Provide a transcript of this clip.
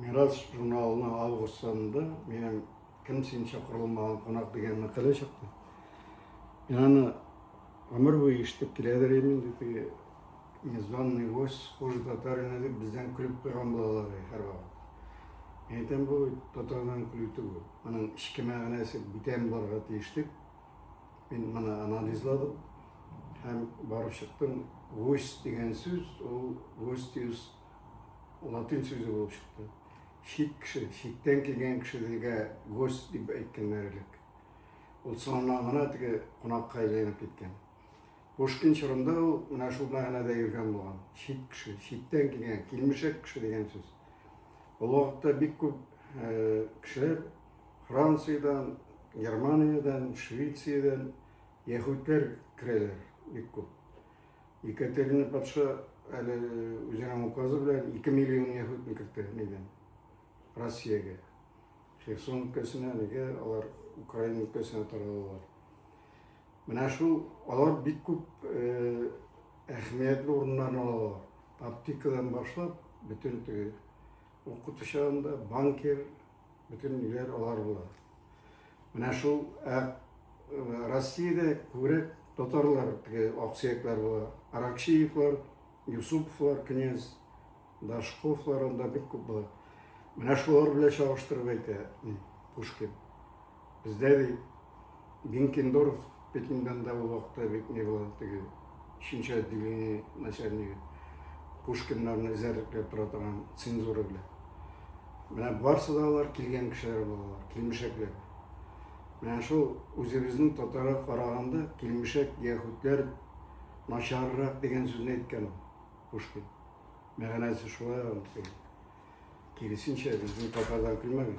Мирас журналының август санында менің кім сен шақырылмаған қонақ деген мақала шықты. Мен аны өмір бойы іштеп келе беремін деді. Незваный гость хуже татарина деп бізден күліп қойған балалар әр уақыт. Мен айтамын, бұл татардан күлуді ғой. Мұның ішкі мағынасы бітен барға тиіштік. Мен мұны анализладым. Һәм барып шықтым. Гость деген сөз, ол гостиус латин сөзі болып шықты. Шет кіші, шеттен келген кішідегі гость деп айтқан нәрілік. Ол соңынан ғана тіге қонаққа айленіп кеткен. Пушкин шырында ол мына шул мағынада жүрген болған. Шет кіші, шеттен келген, келмешек кіші деген сөз. Ол уақытта бек көп кішілер Франциядан, Германиядан, Швециядан яһудлер кірелер бек көп. Екатерина патша әлі өзінің указы білән 2 миллион яһудны кірді неден Россияға. Херсон өлкәсенә, неге алар Украина өлкәсенә таралалар. Менә шул алар бик күп әһмиятле урыннарны алалар. Аптекадан башлап, бөтен укыту чагында банкир, бөтен ниләр алар була. Менә шул Россиядә күбрәк татарлар, аксөякләр була. Аракчиевлар, Юсуповлар, князь, Дашковлар анда бик күп була. Менә шулар белән чагыштырып әйтә Пушкин. Бездә Бенкендорф Пекиндан да ул вакытта бик не була, өченче отделение начальнигы. Пушкиннарны эзәрлекләп тора торган цензура белән. Менә барсы да алар килгән кешеләр булалар, килмешәкләр. Менә шул үзебезнең татарга караганда килмешәк яһудлар начаррак дигән сүзне әйткән Пушкин. Мәгънәсе шулай. Киресенчә, безнең татардан килмәгән.